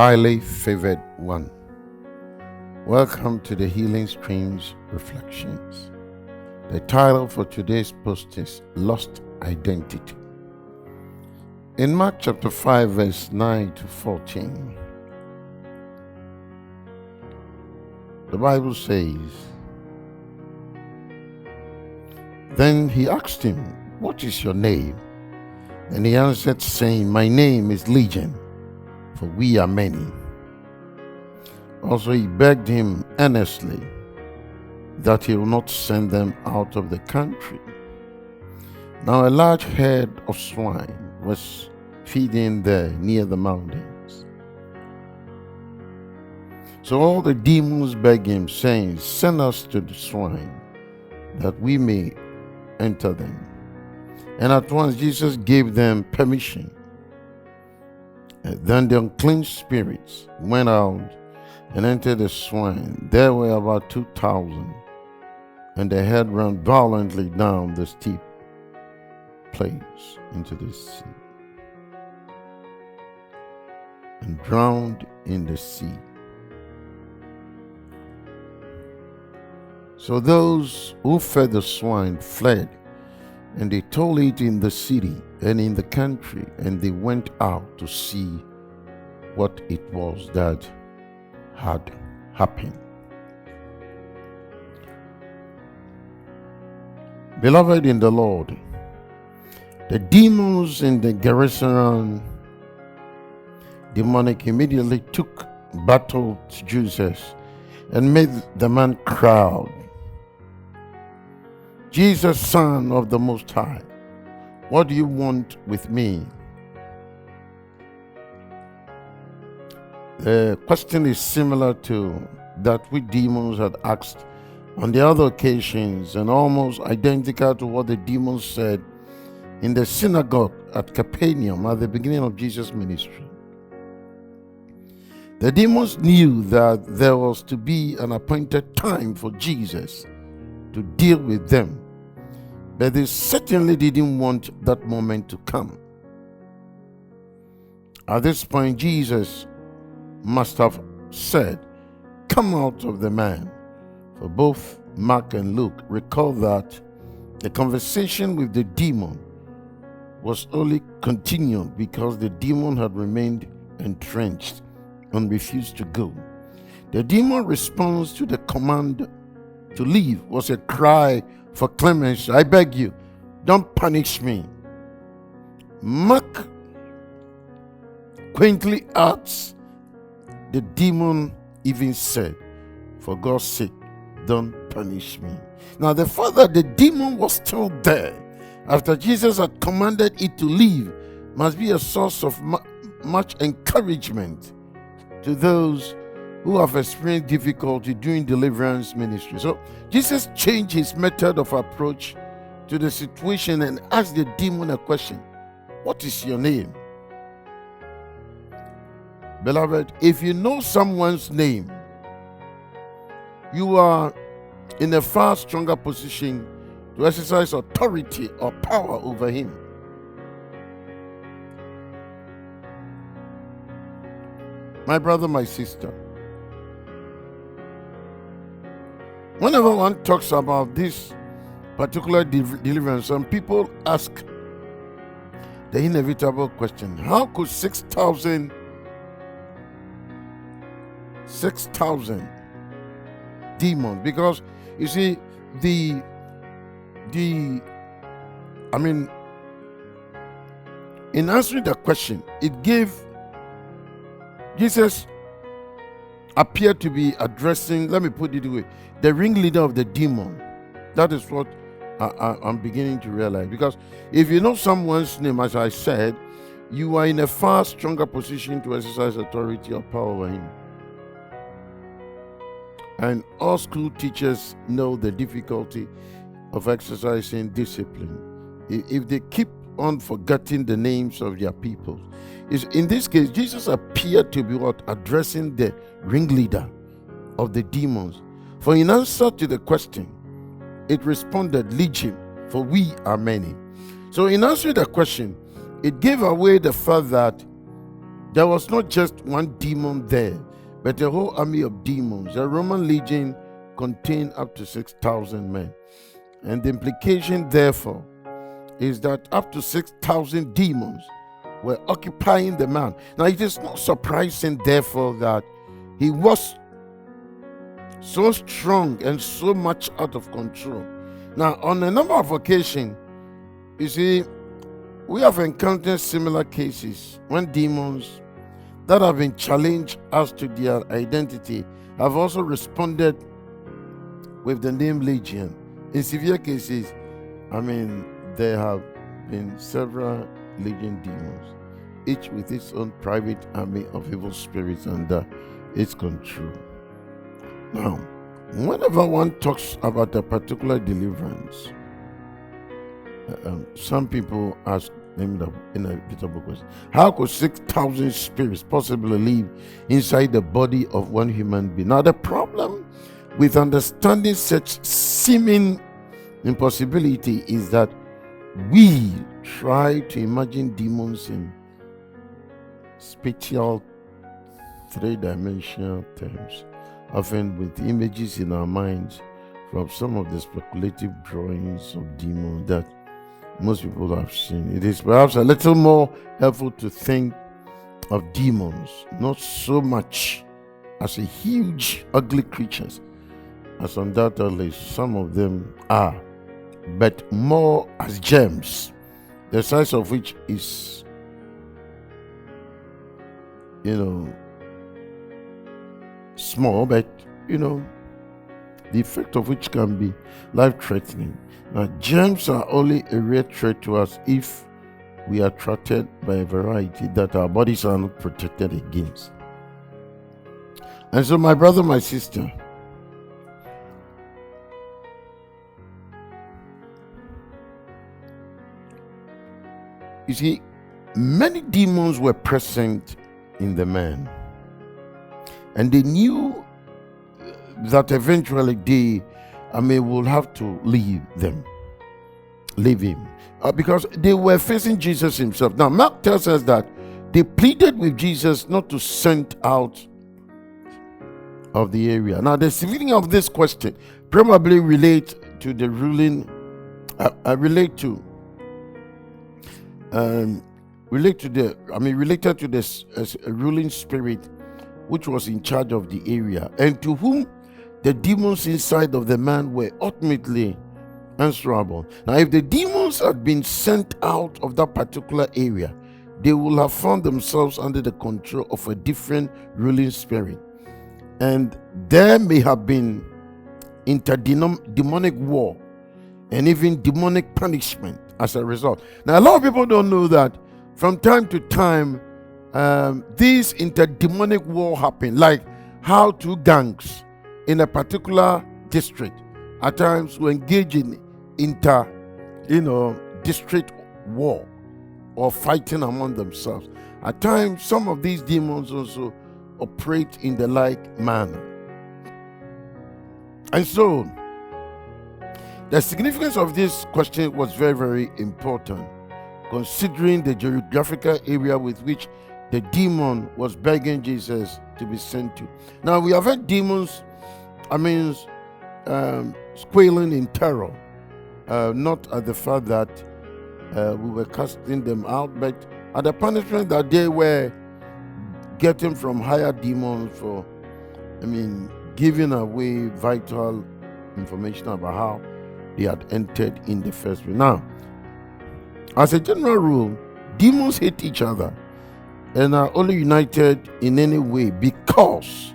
highly favored one. Welcome to the Healing Streams Reflections. The title for today's post is Lost Identity. In Mark chapter 5 verse 9 to 14, the Bible says, Then he asked him, What is your name? And he answered, saying, My name is Legion, for we are many. Also he begged him earnestly that he will not send them out of the country. Now a large herd of swine was feeding there near the mountains. So all the demons begged him, saying, Send us to the swine, that we may enter them. And at once Jesus gave them permission. And then the unclean spirits went out and entered the swine. There were about 2,000, and the herd ran violently down the steep place into the sea, and drowned in the sea. So those who fed the swine fled, and they told it in the city and in the country, and they went out to see what it was that had happened. Beloved in the Lord, the demons in the Gerasene demonic immediately took battle to Jesus and made the man crowd. Jesus, Son of the Most High, what do you want with me? The question is similar to that which demons had asked on the other occasions, and almost identical to what the demons said in the synagogue at Capernaum at the beginning of Jesus' ministry. The demons knew that there was to be an appointed time for Jesus to deal with them, but they certainly didn't want that moment to come. At this point, Jesus must have said, Come out of the man. For both Mark and Luke recall that the conversation with the demon was only continued because the demon had remained entrenched and refused to go. The demon response to the command to leave was a cry for clemency. I beg you, don't punish me. Mark quaintly adds, the demon even said, For God's sake, don't punish me. Now the fact that the demon was still there after Jesus had commanded it to leave must be a source of much encouragement to those who have experienced difficulty during deliverance ministry. So Jesus changed his method of approach to the situation and asked the demon a question. What is your name? Beloved, if you know someone's name, you are in a far stronger position to exercise authority or power over him. My brother, my sister, whenever one talks about this particular deliverance, some people ask the inevitable question, how could 6,000 demons? Because you see, in answering the question, it gave Jesus appeared to be addressing, let me put it away, the ringleader of the demon. That is what I'm beginning to realize. Because if you know someone's name, as I said, you are in a far stronger position to exercise authority or power over him. And all school teachers know the difficulty of exercising discipline. If they keep on forgetting the names of their people. In this case, Jesus appeared to be addressing the ringleader of the demons. For in answer to the question, it responded, Legion, for we are many. So in answering the question, it gave away the fact that there was not just one demon there, but a whole army of demons. The Roman legion contained up to 6,000 men. And the implication, therefore, is that up to 6,000 demons were occupying the man. Now, it is not surprising, therefore, that he was so strong and so much out of control. Now, on a number of occasions, you see, we have encountered similar cases when demons that have been challenged as to their identity have also responded with the name Legion. In severe cases, there have been several Legion demons, each with its own private army of evil spirits under its control. Now, whenever one talks about a particular deliverance, some people ask in a bit of a question, how could 6,000 spirits possibly live inside the body of one human being? Now, the problem with understanding such seeming impossibility is that we try to imagine demons in spatial, three-dimensional terms, often with images in our minds from some of the speculative drawings of demons that most people have seen. It is perhaps a little more helpful to think of demons not so much as a huge, ugly creatures, as undoubtedly some of them are, but more as gems, the size of which is, small, but, the effect of which can be life-threatening. Now, germs are only a rare threat to us if we are attracted by a variety that our bodies are not protected against. And so, my brother, my sister, you see, many demons were present in the man, and they knew that eventually they will have to leave him, because they were facing Jesus himself. Now, Mark tells us that they pleaded with Jesus not to send out of the area. Now, the severity of this question probably relates to the ruling, related to this ruling spirit which was in charge of the area, and to whom the demons inside of the man were ultimately answerable. Now, if the demons had been sent out of that particular area, they would have found themselves under the control of a different ruling spirit, and there may have been interdemonic war and even demonic punishment as a result. Now, a lot of people don't know that from time to time, these interdemonic war happen, like how two gangs in a particular district at times will engage in district war or fighting among themselves. At times, some of these demons also operate in the like manner. And so, the significance of this question was very, very important, considering the geographical area with which the demon was begging Jesus to be sent to. Now, we have had demons, squealing in terror, not at the fact that we were casting them out, but at the punishment that they were getting from higher demons for, giving away vital information about how they had entered in the first place. Now, as a general rule, demons hate each other and are only united in any way because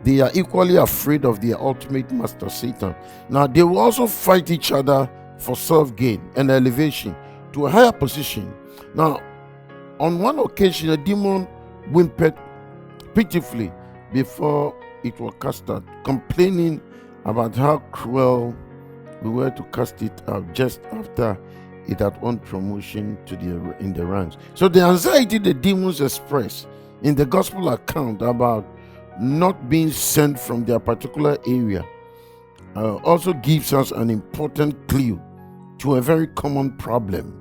they are equally afraid of their ultimate master, Satan. Now, they will also fight each other for self-gain and elevation to a higher position. Now, on one occasion, a demon whimpered pitifully before it was cast out, complaining about how cruel we were to cast it out just after it had won promotion in the ranks. So the anxiety the demons express in the gospel account about not being sent from their particular area also gives us an important clue to a very common problem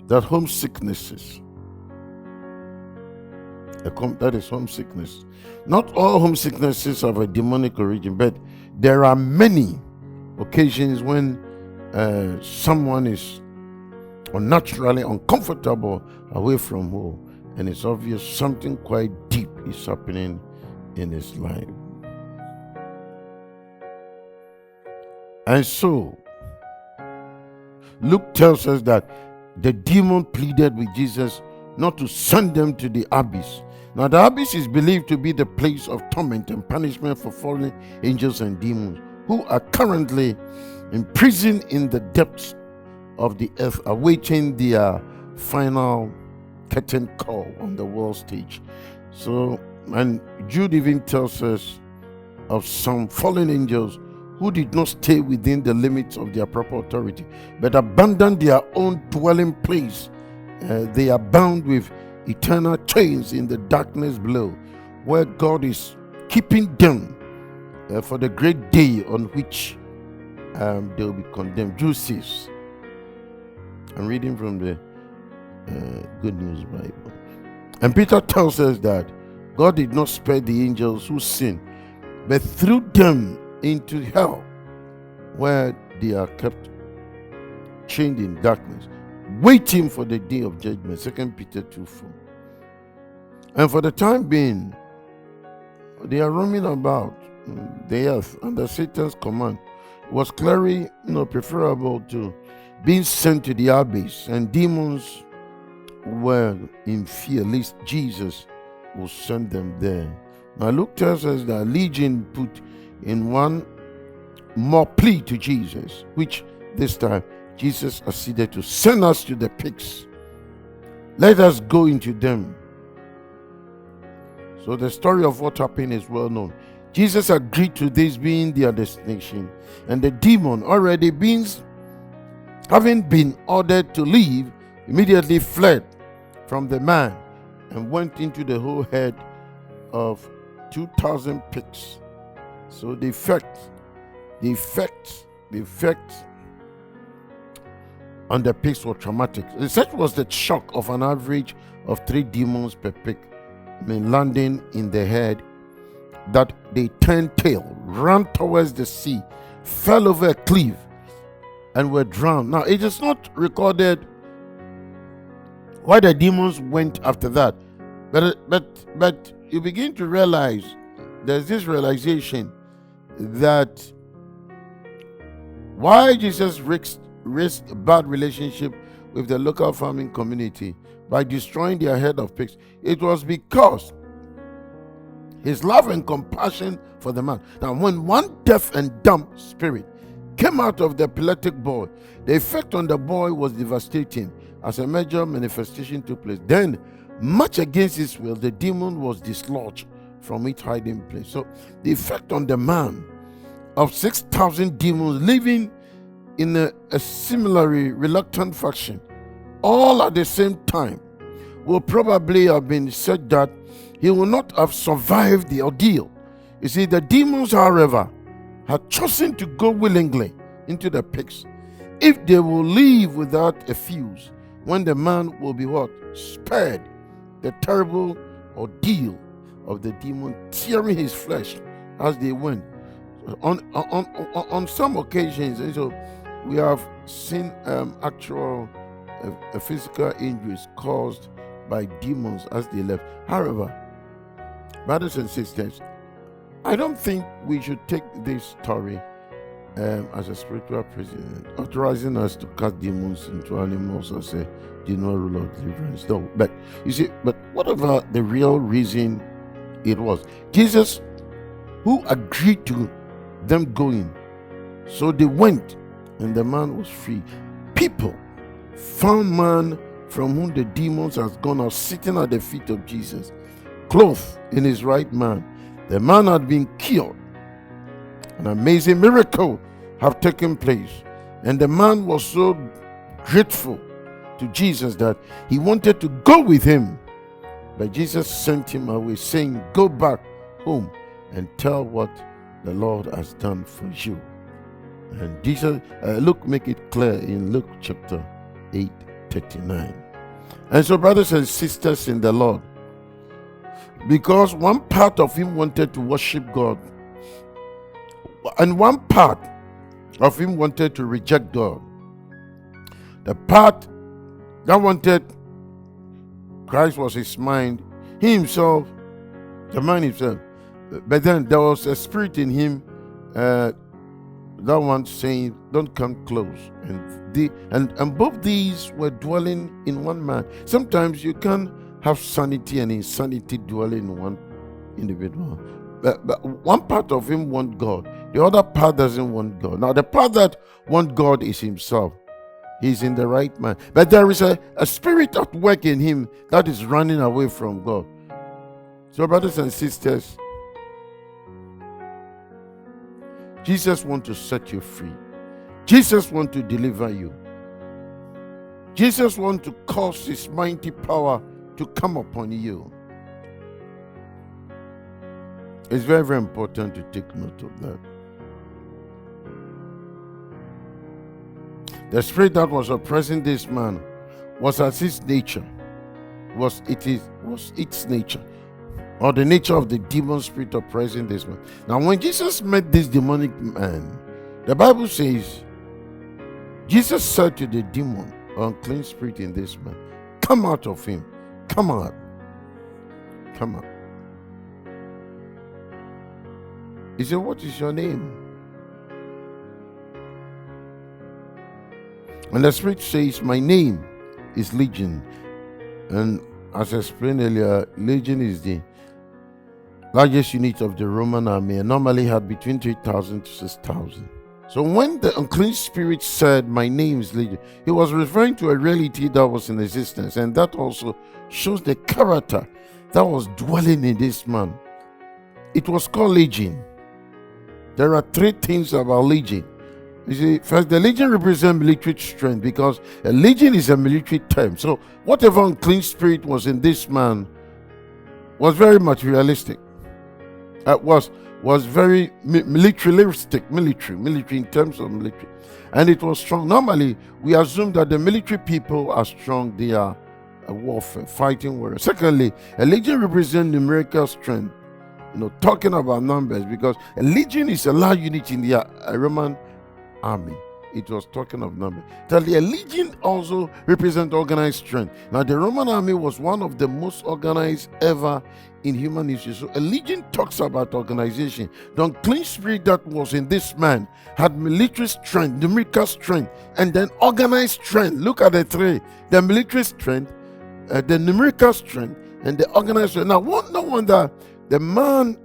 that homesicknesses That is homesickness. Not all homesicknesses have a demonic origin, but there are many occasions when someone is unnaturally uncomfortable away from home, and it's obvious something quite deep is happening in his life. And so Luke tells us that the demon pleaded with Jesus not to send them to the abyss. Now, the abyss is believed to be the place of torment and punishment for fallen angels and demons who are currently imprisoned in the depths of the earth, awaiting their final curtain call on the world stage. So, and Jude even tells us of some fallen angels who did not stay within the limits of their proper authority, but abandoned their own dwelling place. They are bound with eternal chains in the darkness below, where God is keeping them for the great day on which they will be condemned. Jude says, I'm reading from the Good News Bible. And Peter tells us that God did not spare the angels who sinned, but threw them into hell, where they are kept chained in darkness, waiting for the day of judgment. 2 Peter 2:4. And for the time being, they are roaming about the earth under Satan's command. It was clearly preferable to being sent to the abyss, and demons were in fear lest Jesus will send them there. Now Luke tells us that Legion put in one more plea to Jesus, which this time Jesus acceded to: send us to the pigs. Let us go into them. So the story of what happened is well known. Jesus agreed to this being their destination, and the demon, already having been ordered to leave, immediately fled from the man and went into the whole head of 2,000 pigs. So the effect on the pigs was traumatic. Such was the shock of an average of 3 demons per pig, landing in the head, that they turned tail, ran towards the sea, fell over a cliff, and were drowned. Now, it is not recorded why the demons went after that, but you begin to realize, there's this realization that why Jesus risked a bad relationship with the local farming community by destroying their herd of pigs. It was because his love and compassion for the man. Now, when one deaf and dumb spirit came out of the epileptic boy, the effect on the boy was devastating as a major manifestation took place. Then, much against his will, the demon was dislodged from its hiding place. So, the effect on the man of 6,000 demons living in a similarly reluctant faction, all at the same time, will probably have been said that he will not have survived the ordeal. You see, the demons, however, had chosen to go willingly into the pigs. If they will leave without a fuse, when the man will be what? Spared the terrible ordeal of the demon tearing his flesh as they went. On some occasions, and so we have seen actual physical injuries caused by demons as they left. However, brothers and sisters, I don't think we should take this story as a spiritual precedent, authorizing us to cast demons into animals as a general rule of deliverance. No, but you see, but whatever the real reason it was, Jesus, who agreed to them going, so they went, and the man was free. People found man from whom the demons has gone out sitting at the feet of Jesus, clothed in his right mind. The man had been cured. An amazing miracle have taken place, and the man was so grateful to Jesus that he wanted to go with him, but Jesus sent him away, saying, go back home and tell what the Lord has done for you. And Jesus, Luke make it clear in Luke chapter 8:39. And so, brothers and sisters in the Lord, Because one part of him wanted to worship God, and one part of him wanted to reject God. The part that wanted Christ was his mind, he himself, the man himself. But then there was a spirit in him, that one saying, "Don't come close." And both these were dwelling in one man. Sometimes you can have sanity and insanity dwelling in one individual. But one part of him wants God, the other part doesn't want God. Now the part that wants God is himself. He's in the right man. But there is a spirit at work in him that is running away from God. So, brothers and sisters, Jesus wants to set you free. Jesus wants to deliver you. Jesus wants to cause his mighty power to come upon you. It's very, very important to take note of that. The spirit that was oppressing this man was as its nature, was its nature, or the nature of the demon spirit oppressing this man. Now, when Jesus met this demonic man, the Bible says, Jesus said to the demon, unclean spirit in this man, "Come out of him, come out, come out." He said, "What is your name?" And the spirit says, "My name is Legion." And as I explained earlier, Legion is the largest unit of the Roman army and normally had between 3,000 to 6,000. So when the unclean spirit said, "My name is Legion," he was referring to a reality that was in existence, and that also shows the character that was dwelling in this man. It was called Legion. There are three things about Legion. You see, first, the legion represents military strength, because a legion is a military term. So whatever unclean spirit was in this man was very materialistic. Was very militaristic, military in terms of military. And it was strong. Normally, we assume that the military people are strong. They are a warfare, fighting warrior. Secondly, a legion represents numerical strength. Talking about numbers, because a legion is a large unit in the Roman army. It was talking of numbers. Thirdly, a legion also represents organized strength. Now, the Roman army was one of the most organized ever in human history. So a legion talks about organization. The unclean spirit that was in this man had military strength, numerical strength, and then organized strength. Look at the three: the military strength, the numerical strength, and the organized strength. Now, no wonder the man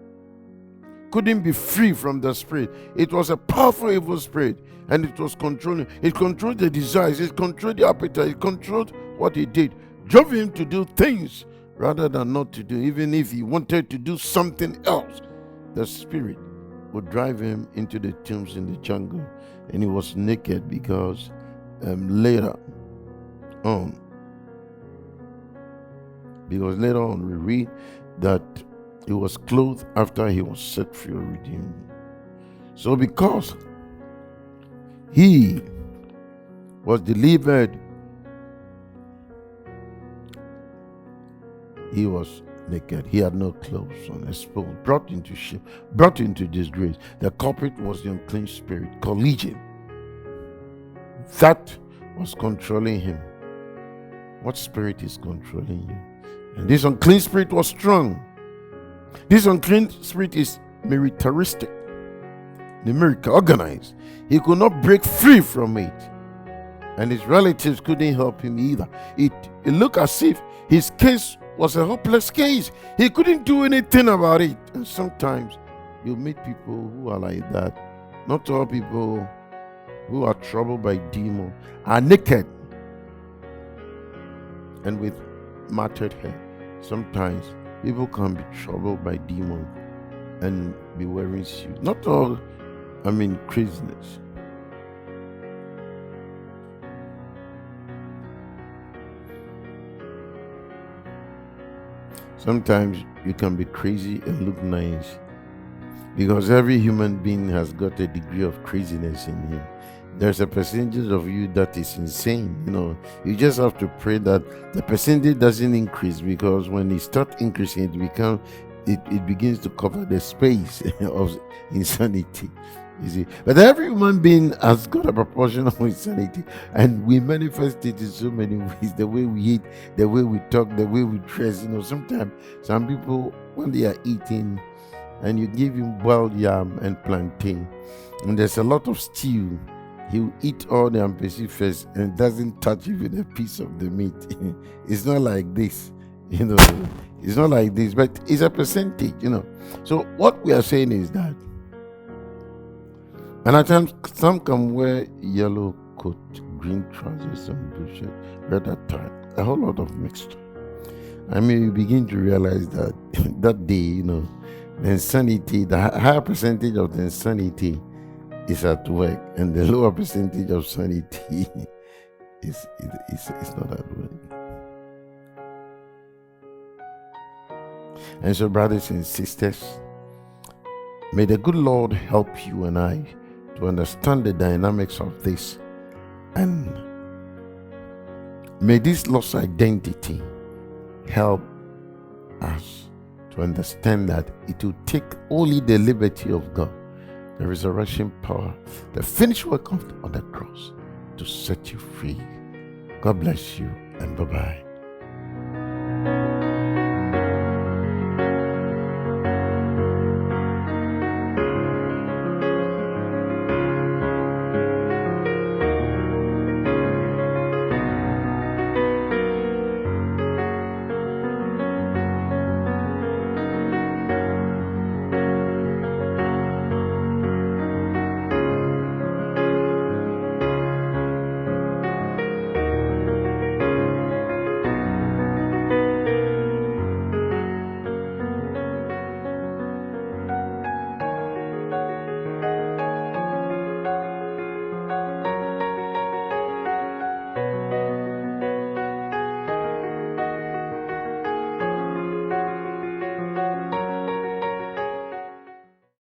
couldn't be free from the spirit. It was a powerful evil spirit, and it was controlling. It controlled the desires, it controlled the appetite, it controlled what he did, drove him to do things rather than not to do. Even if he wanted to do something else, the spirit would drive him into the tombs in the jungle, and he was naked, because later on we read that he was clothed after he was set free or redeemed. So because he was delivered, he was naked. He had no clothes on, exposed, brought into shame, brought into disgrace. The culprit was the unclean spirit called Legion. That was controlling him. What spirit is controlling you? And this unclean spirit was strong. This unclean spirit is militaristic, numerical, organized. He could not break free from it, and his relatives couldn't help him either. It looked as if his case was a hopeless case. He couldn't do anything about it. And sometimes you meet people who are like that. Not all people who are troubled by demons are naked and with matted hair. Sometimes people can be troubled by demons and be wearing suits. Not all, craziness. Sometimes you can be crazy and look nice, because every human being has got a degree of craziness in him. there's a percentage of you that is insane. You just have to pray that the percentage doesn't increase, because when it starts increasing, it begins to cover the space of insanity. You see, but every human being has got a proportion of insanity, and we manifest it in so many ways. The way we eat, the way we talk, the way we dress. Sometimes some people, when they are eating, and you give him boiled yam and plantain, and there's a lot of stew, he will eat all the ampesi first and doesn't touch even a piece of the meat. It's not like this, it's not like this, but it's a percentage. So what we are saying is that, and at times some can wear yellow coat, green trousers, and blue shirt, red tie, a whole lot of mixture. You begin to realize that that day, the insanity, the higher percentage of the insanity is at work, and the lower percentage of sanity is not at work. And so, brothers and sisters, may the good Lord help you and I to understand the dynamics of this, and may this lost identity help us to understand that it will take only the liberty of God, the resurrection power, the finished work on the cross, to set you free. God bless you, and bye-bye.